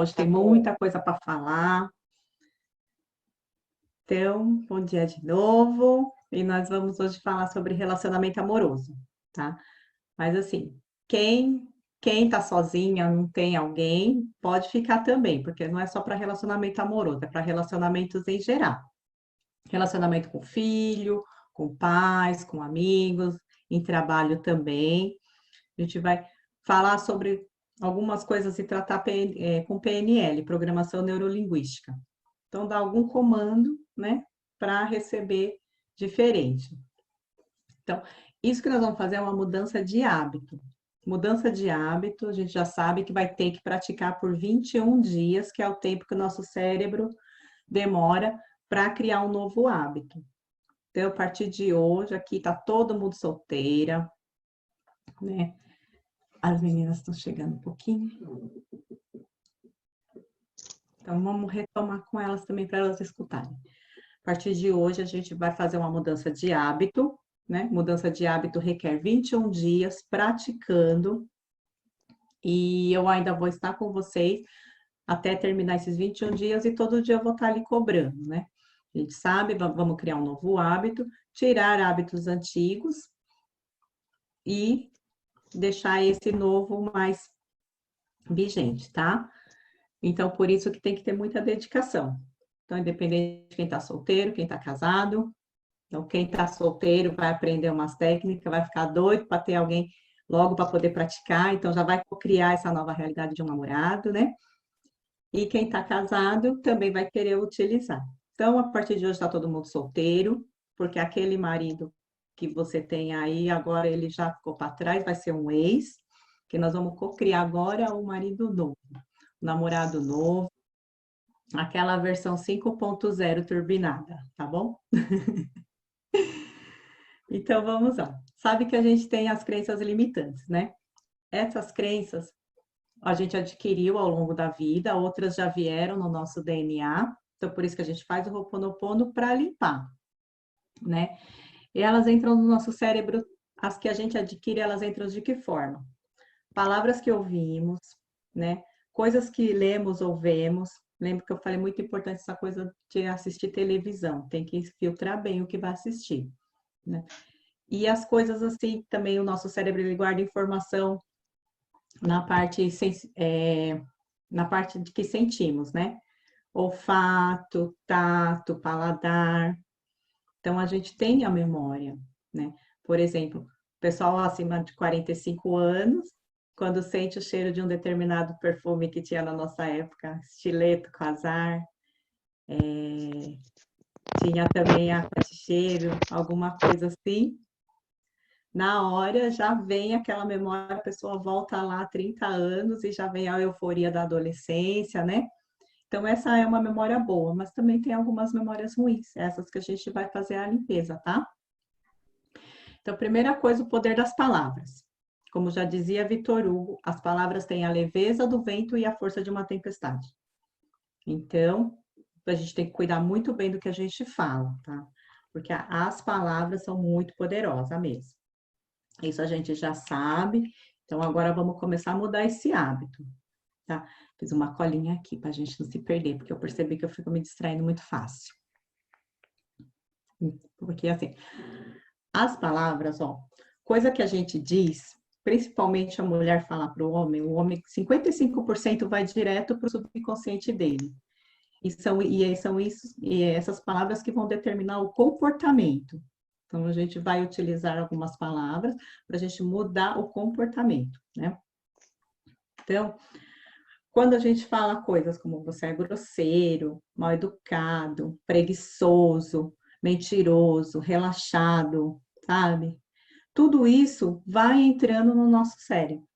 hoje tem muita coisa para falar. Então, bom dia de novo. E nós vamos hoje falar sobre relacionamento amoroso, tá? Mas assim, quem tá sozinha, não tem alguém, pode ficar também, porque não é só para relacionamento amoroso, é para relacionamentos em geral. Relacionamento com filho, com pais, com amigos, em trabalho também. A gente vai falar sobre algumas coisas e tratar com PNL, Programação Neurolinguística. Então, dá algum comando, né, para receber diferente. Então, isso que nós vamos fazer é uma mudança de hábito. Mudança de hábito, a gente já sabe que vai ter que praticar por 21 dias, que é o tempo que o nosso cérebro demora para criar um novo hábito. Então, a partir de hoje, aqui está todo mundo solteira, né? As meninas estão chegando um pouquinho. Então, vamos retomar com elas também para elas escutarem. A partir de hoje, a gente vai fazer uma mudança de hábito, né? Mudança de hábito requer 21 dias praticando. E eu ainda vou estar com vocês até terminar esses 21 dias e todo dia eu vou estar ali cobrando, né? A gente sabe, vamos criar um novo hábito, tirar hábitos antigos e deixar esse novo mais vigente, tá? Então, por isso que tem que ter muita dedicação. Então, independente de quem está solteiro, quem está casado. Então, quem está solteiro vai aprender umas técnicas, vai ficar doido para ter alguém logo para poder praticar. Então, já vai criar essa nova realidade de um namorado, né? E quem está casado também vai querer utilizar. Então, a partir de hoje está todo mundo solteiro, porque aquele marido que você tem aí, agora ele já ficou para trás, vai ser um ex, que nós vamos criar agora o marido novo, o namorado novo, aquela versão 5.0 turbinada, tá bom? Então, vamos lá. Sabe que a gente tem as crenças limitantes, né? Essas crenças a gente adquiriu ao longo da vida, outras já vieram no nosso DNA, então por isso que a gente faz o Ho'oponopono para limpar, né? E elas entram no nosso cérebro, as que a gente adquire, elas entram de que forma? Palavras que ouvimos, né? Coisas que lemos ou vemos. Lembra que eu falei muito importante essa coisa de assistir televisão, tem que filtrar bem o que vai assistir, né? E as coisas assim, também o nosso cérebro ele guarda informação na parte de que sentimos, né? Olfato, tato, paladar. Então, a gente tem a memória, né? Por exemplo, o pessoal acima de 45 anos, quando sente o cheiro de um determinado perfume que tinha na nossa época, estileto, casar, tinha também a de cheiro, alguma coisa assim, na hora já vem aquela memória, a pessoa volta lá 30 anos e já vem a euforia da adolescência, né? Então, essa é uma memória boa, mas também tem algumas memórias ruins, essas que a gente vai fazer a limpeza, tá? Então, primeira coisa, o poder das palavras. Como já dizia Victor Hugo, as palavras têm a leveza do vento e a força de uma tempestade. Então, a gente tem que cuidar muito bem do que a gente fala, tá? Porque as palavras são muito poderosas mesmo. Isso a gente já sabe. Então, agora vamos começar a mudar esse hábito, tá? Fiz uma colinha aqui para a gente não se perder, porque eu percebi que eu fico me distraindo muito fácil. Porque, assim, as palavras, ó, coisa que a gente diz, principalmente a mulher falar para o homem, 55% vai direto para o subconsciente dele. E essas palavras que vão determinar o comportamento. Então, a gente vai utilizar algumas palavras para a gente mudar o comportamento, né? Então, quando a gente fala coisas como você é grosseiro, mal educado, preguiçoso, mentiroso, relaxado, sabe? Tudo isso vai entrando no nosso cérebro.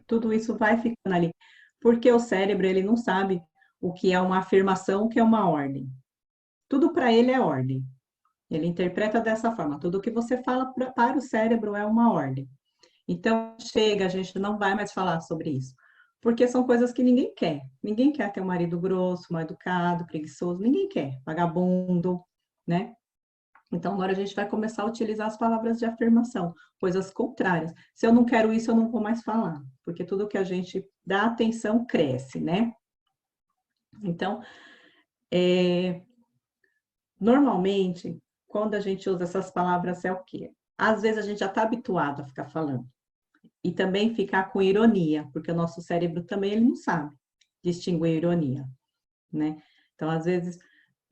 Tudo isso vai ficando ali. Porque o cérebro, ele não sabe o que é uma afirmação, o que é uma ordem. Tudo para ele é ordem. Ele interpreta dessa forma. Tudo que você fala para o cérebro é uma ordem. Então, chega, a gente não vai mais falar sobre isso. Porque são coisas que ninguém quer. Ninguém quer ter um marido grosso, mal educado, preguiçoso. Ninguém quer. Vagabundo, né? Então, agora a gente vai começar a utilizar as palavras de afirmação, coisas contrárias. Se eu não quero isso, eu não vou mais falar. Porque tudo que a gente dá atenção cresce, né? Então, normalmente, quando a gente usa essas palavras, é o quê? Às vezes a gente já está habituado a ficar falando. E também ficar com ironia, porque o nosso cérebro também ele não sabe distinguir ironia, né? Então, às vezes,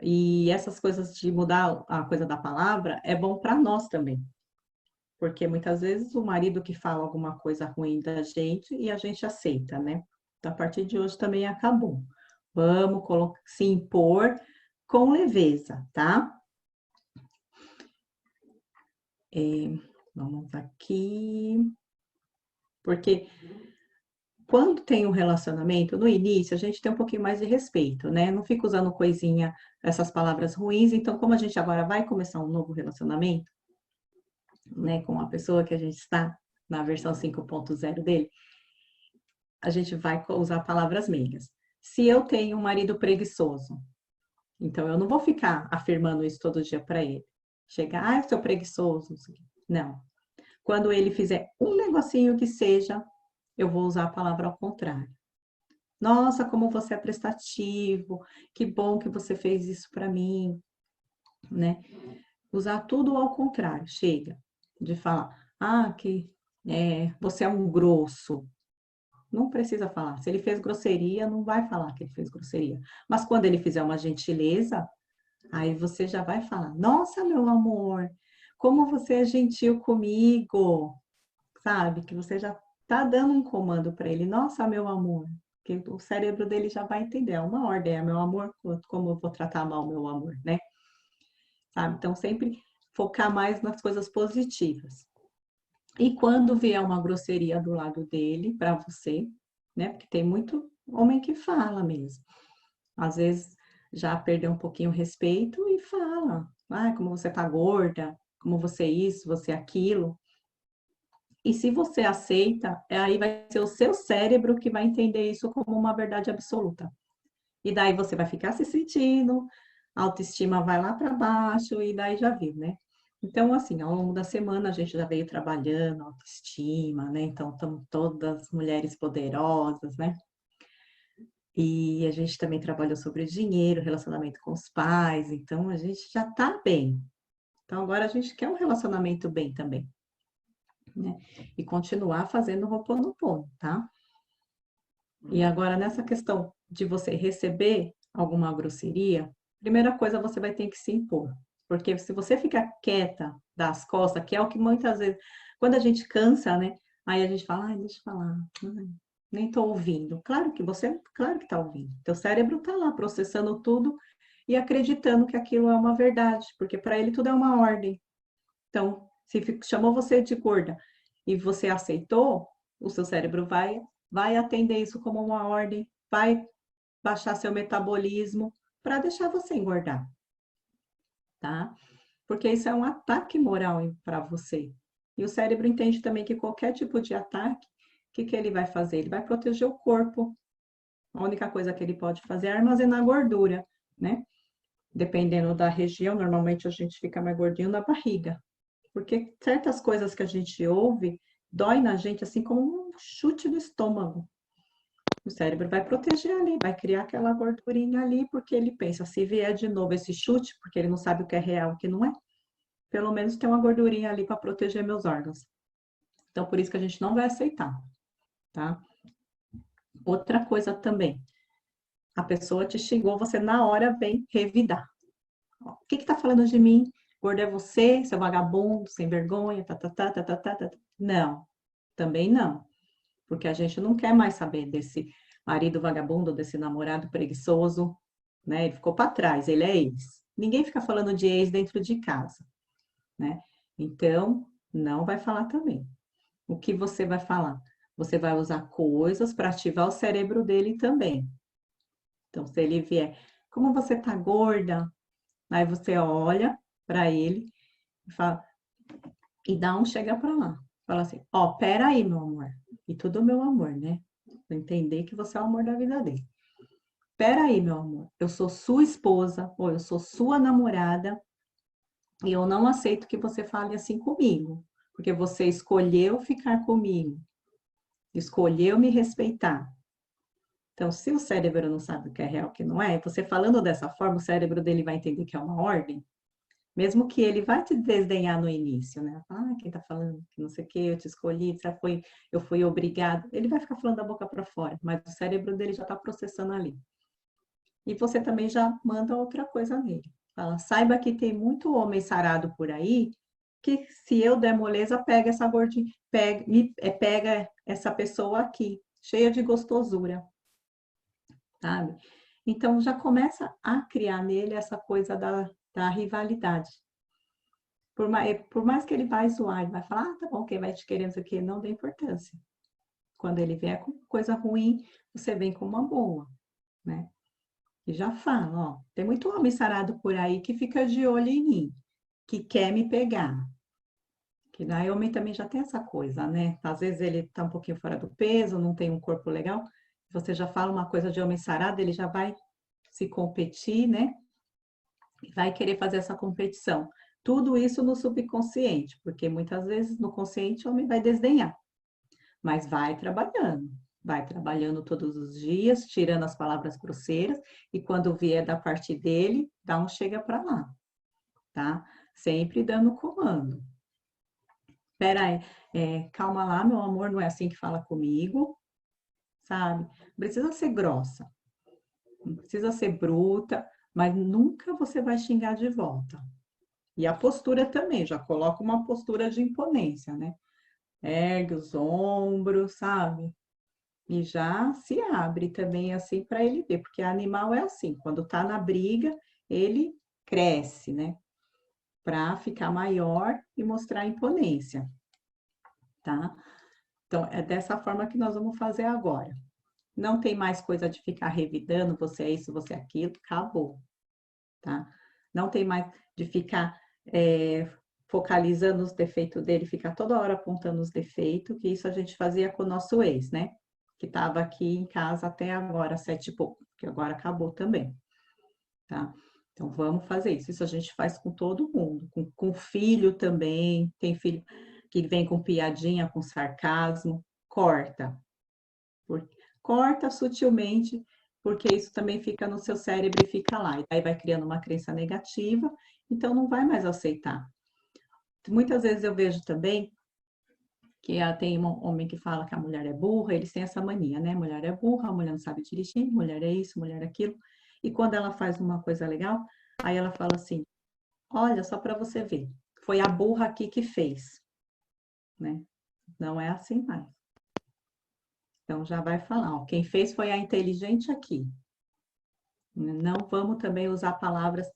e essas coisas de mudar a coisa da palavra é bom para nós também, porque muitas vezes o marido que fala alguma coisa ruim da gente e a gente aceita, né? Então, a partir de hoje também acabou. Vamos se impor com leveza, tá? Vamos aqui. Porque quando tem um relacionamento, no início, a gente tem um pouquinho mais de respeito, né? Não fica usando coisinha, essas palavras ruins. Então, como a gente agora vai começar um novo relacionamento, né, com a pessoa que a gente está na versão 5.0 dele, a gente vai usar palavras meigas. Se eu tenho um marido preguiçoso, então eu não vou ficar afirmando isso todo dia para ele. Chegar, ai, seu preguiçoso. Não. Quando ele fizer um negocinho que seja, eu vou usar a palavra ao contrário. Nossa, como você é prestativo, que bom que você fez isso para mim, né? Usar tudo ao contrário, chega de falar, você é um grosso. Não precisa falar. Se ele fez grosseria, não vai falar que ele fez grosseria. Mas quando ele fizer uma gentileza, aí você já vai falar, nossa, meu amor, como você é gentil comigo, sabe? Que você já tá dando um comando para ele, nossa, meu amor. Que o cérebro dele já vai entender, é uma ordem, é meu amor, como eu vou tratar mal meu amor, né? Sabe? Então, sempre focar mais nas coisas positivas. E quando vier uma grosseria do lado dele, para você, né? Porque tem muito homem que fala mesmo. Às vezes já perdeu um pouquinho o respeito e fala, como você tá gorda, como você é isso, você é aquilo. E se você aceita, aí vai ser o seu cérebro que vai entender isso como uma verdade absoluta. E daí você vai ficar se sentindo, a autoestima vai lá para baixo e daí já viu, né? Então, assim, ao longo da semana a gente já veio trabalhando autoestima, né? Então, estamos todas mulheres poderosas, né? E a gente também trabalhou sobre dinheiro, relacionamento com os pais, então a gente já tá bem. Então, agora a gente quer um relacionamento bem também, né? E continuar fazendo o Ho'oponopono, tá? E agora, nessa questão de você receber alguma grosseria, primeira coisa você vai ter que se impor. Porque se você ficar quieta das costas, que é o que muitas vezes, quando a gente cansa, né? Aí a gente fala, deixa eu falar, nem tô ouvindo. Claro que tá ouvindo. Teu cérebro tá lá processando tudo e acreditando que aquilo é uma verdade, porque para ele tudo é uma ordem. Então, se chamou você de gorda e você aceitou, o seu cérebro vai atender isso como uma ordem, vai baixar seu metabolismo para deixar você engordar, tá? Porque isso é um ataque moral para você. E o cérebro entende também que qualquer tipo de ataque, o que ele vai fazer? Ele vai proteger o corpo. A única coisa que ele pode fazer é armazenar gordura, né? Dependendo da região, normalmente a gente fica mais gordinho na barriga. Porque certas coisas que a gente ouve dói na gente assim como um chute no estômago. O cérebro vai proteger ali, vai criar aquela gordurinha ali, porque ele pensa, se vier de novo esse chute, porque ele não sabe o que é real e o que não é, pelo menos tem uma gordurinha ali para proteger meus órgãos. Então, por isso que a gente não vai aceitar, tá? Outra coisa também, a pessoa te xingou, você na hora vem revidar. O que tá falando de mim? Gordo é você, seu vagabundo, sem vergonha, tá. Não, também não. Porque a gente não quer mais saber desse marido vagabundo, desse namorado preguiçoso, né? Ele ficou para trás, ele é ex. Ninguém fica falando de ex dentro de casa, né? Então, não vai falar também. O que você vai falar? Você vai usar coisas para ativar o cérebro dele também. Então, se ele vier, como você tá gorda? Aí você olha para ele e fala, e dá um chega para lá. Fala assim, pera aí, meu amor. E tudo meu amor, né? Entender que você é o amor da vida dele. Pera aí, meu amor. Eu sou sua esposa ou eu sou sua namorada e eu não aceito que você fale assim comigo, porque você escolheu ficar comigo, escolheu me respeitar. Então, se o cérebro não sabe o que é real, o que não é, você falando dessa forma, o cérebro dele vai entender que é uma ordem, mesmo que ele vai te desdenhar no início, né? Ah, quem tá falando que não sei o que, eu te escolhi, eu fui obrigado. Ele vai ficar falando da boca para fora, mas o cérebro dele já está processando ali. E você também já manda outra coisa nele. Fala, saiba que tem muito homem sarado por aí, que se eu der moleza, pega essa gordinha, pega essa pessoa aqui, cheia de gostosura, sabe? Então já começa a criar nele essa coisa da rivalidade. Por mais que ele vai zoar, ele vai falar, ah, tá bom, quem vai te querer isso aqui, não dê importância. Quando ele vier com coisa ruim, você vem com uma boa, né? E já fala, ó, tem muito homem sarado por aí que fica de olho em mim, que quer me pegar. Que daí homem também já tem essa coisa, né? Às vezes ele tá um pouquinho fora do peso, não tem um corpo legal, você já fala uma coisa de homem sarado, ele já vai se competir, né? E vai querer fazer essa competição. Tudo isso no subconsciente, porque muitas vezes no consciente o homem vai desdenhar, mas vai trabalhando todos os dias, tirando as palavras grosseiras, e quando vier da parte dele, dá um chega para lá, tá? Sempre dando comando. Espera aí, calma lá, meu amor, não é assim que fala comigo, sabe? Não precisa ser grossa, não precisa ser bruta, mas nunca você vai xingar de volta. E a postura também, já coloca uma postura de imponência, né? Ergue os ombros, sabe? E já se abre também assim para ele ver, porque animal é assim, quando tá na briga, ele cresce, né? Para ficar maior e mostrar imponência, tá? Então, é dessa forma que nós vamos fazer agora. Não tem mais coisa de ficar revidando, você é isso, você é aquilo, acabou, tá? Não tem mais de ficar focalizando os defeitos dele, ficar toda hora apontando os defeitos, que isso a gente fazia com o nosso ex, né? Que estava aqui em casa até agora, 7 e pouco, que agora acabou também, tá? Então, vamos fazer isso. Isso a gente faz com todo mundo, com filho também. Tem filho que vem com piadinha, com sarcasmo. Corta. Corta sutilmente, porque isso também fica no seu cérebro e fica lá. E aí vai criando uma crença negativa, então não vai mais aceitar. Muitas vezes eu vejo também que tem um homem que fala que a mulher é burra, eles têm essa mania, né? Mulher é burra, a mulher não sabe dirigir, mulher é isso, mulher é aquilo. E quando ela faz uma coisa legal, aí ela fala assim: olha, só para você ver, foi a burra aqui que fez, né? Não é assim mais. Então já vai falar, ó, quem fez foi a inteligente aqui. Não vamos também usar palavras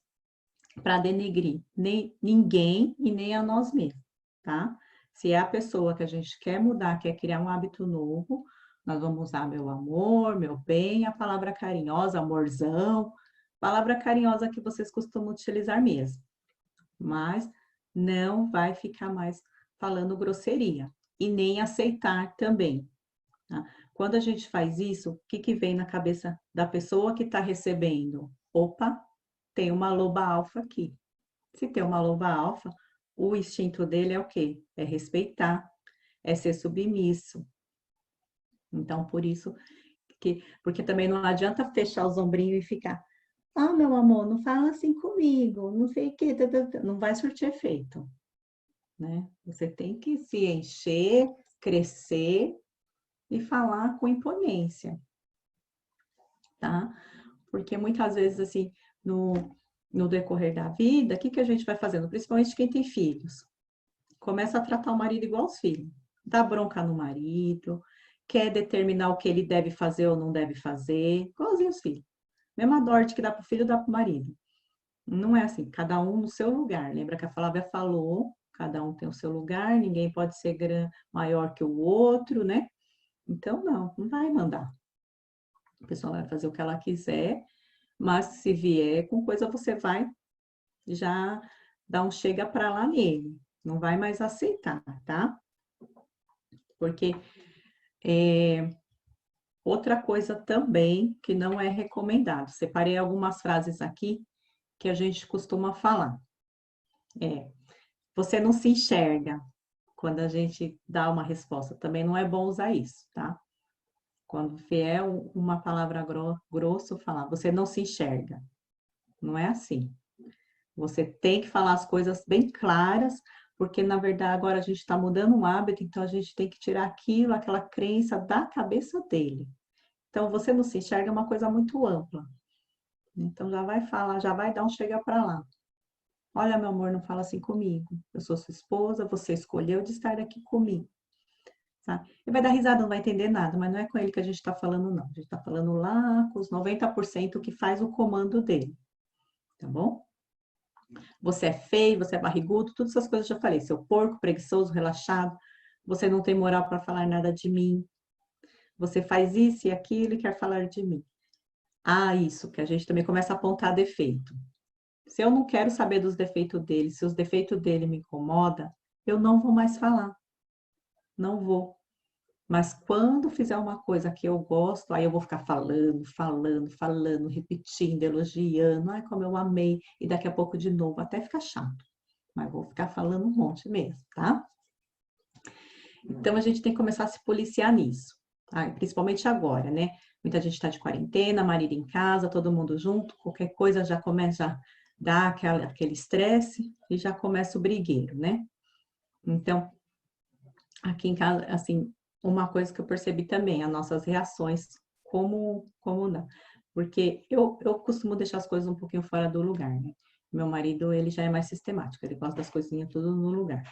para denegrir nem ninguém e nem a nós mesmos, tá? Se é a pessoa que a gente quer mudar, quer criar um hábito novo, nós vamos usar meu amor, meu bem, a palavra carinhosa, amorzão, palavra carinhosa que vocês costumam utilizar mesmo. Mas não vai ficar mais falando grosseria e nem aceitar também. Tá? Quando a gente faz isso, o que vem na cabeça da pessoa que está recebendo? Opa, tem uma loba alfa aqui. Se tem uma loba alfa, o instinto dele é o quê? É respeitar, é ser submisso. Então, por isso porque também não adianta fechar os ombrinhos e ficar, ah, meu amor, não fala assim comigo, não sei o quê, não vai surtir efeito, né? Você tem que se encher, crescer e falar com imponência, tá? Porque muitas vezes, assim, no decorrer da vida, o que a gente vai fazendo? Principalmente quem tem filhos. Começa a tratar o marido igual aos filhos. Dá bronca no marido, quer determinar o que ele deve fazer ou não deve fazer, igualzinho os filhos. Mesma dorte que dá para o filho, dá para o marido. Não é assim, cada um no seu lugar. Lembra que a Flávia falou, cada um tem o seu lugar, ninguém pode ser maior que o outro, né? Então, não vai mandar. A pessoa vai fazer o que ela quiser, mas se vier com coisa, você vai já dar um chega para lá nele. Não vai mais aceitar, tá? Porque outra coisa também que não é recomendado. Separei algumas frases aqui que a gente costuma falar. Você não se enxerga quando a gente dá uma resposta. Também não é bom usar isso, tá? Quando vier uma palavra grosso, falar, você não se enxerga. Não é assim. Você tem que falar as coisas bem claras, porque na verdade agora a gente está mudando um hábito, então a gente tem que tirar aquilo, aquela crença da cabeça dele. Então você não se enxerga é uma coisa muito ampla. Então já vai falar, já vai dar um chega para lá. Olha, meu amor, não fala assim comigo. Eu sou sua esposa, você escolheu de estar aqui comigo. Tá? Ele vai dar risada, não vai entender nada, mas não é com ele que a gente está falando, não. A gente está falando lá com os 90% que faz o comando dele. Tá bom? Você é feio, você é barrigudo, todas essas coisas eu já falei. Seu porco, preguiçoso, relaxado, você não tem moral para falar nada de mim. Você faz isso e aquilo e quer falar de mim. Ah, isso, que a gente também começa a apontar defeito. Se eu não quero saber dos defeitos dele, se os defeitos dele me incomodam, eu não vou mais falar. Não vou. Mas quando fizer uma coisa que eu gosto, aí eu vou ficar falando, repetindo, elogiando. Ai, como eu amei. E daqui a pouco de novo, até ficar chato. Mas vou ficar falando um monte mesmo, tá? Então a gente tem que começar a se policiar nisso. Tá? Principalmente agora, né? Muita gente está de quarentena, marido em casa, todo mundo junto, qualquer coisa já começa a dar aquele estresse e já começa o brigueiro, né? Então, aqui em casa, assim, uma coisa que eu percebi também, as nossas reações, como não. Porque eu costumo deixar as coisas um pouquinho fora do lugar, né? Meu marido, ele já é mais sistemático, ele gosta das coisinhas tudo no lugar.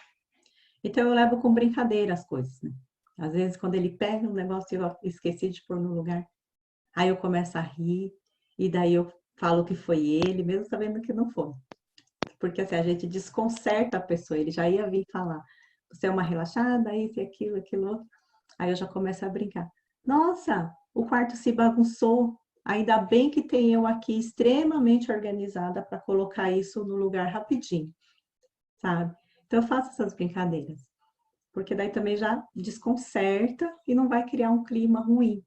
Então, eu levo com brincadeira as coisas, né? Às vezes, quando ele pega um negócio e eu esqueci de pôr no lugar, aí eu começo a rir, e daí eu falo que foi ele, mesmo sabendo que não foi. Porque assim, a gente desconcerta a pessoa, ele já ia vir falar, você é uma relaxada, isso e aquilo, aquilo outro. Aí eu já começo a brincar. Nossa, o quarto se bagunçou. Ainda bem que tem eu aqui extremamente organizada para colocar isso no lugar rapidinho, sabe? Então eu faço essas brincadeiras, porque daí também já desconcerta e não vai criar um clima ruim,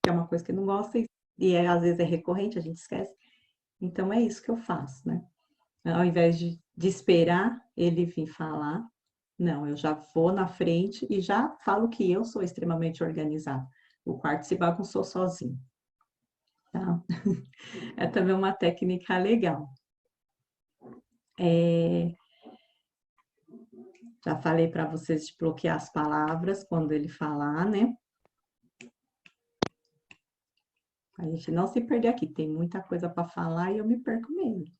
que é uma coisa que não gosta às vezes é recorrente, a gente esquece. Então é isso que eu faço, né? Ao invés de esperar ele vir falar, não, eu já vou na frente e já falo que eu sou extremamente organizada. O quarto se bagunçou sozinho, tá? É também uma técnica legal. Já falei para vocês de bloquear as palavras quando ele falar, né? A gente não se perder aqui, tem muita coisa para falar e eu me perco mesmo.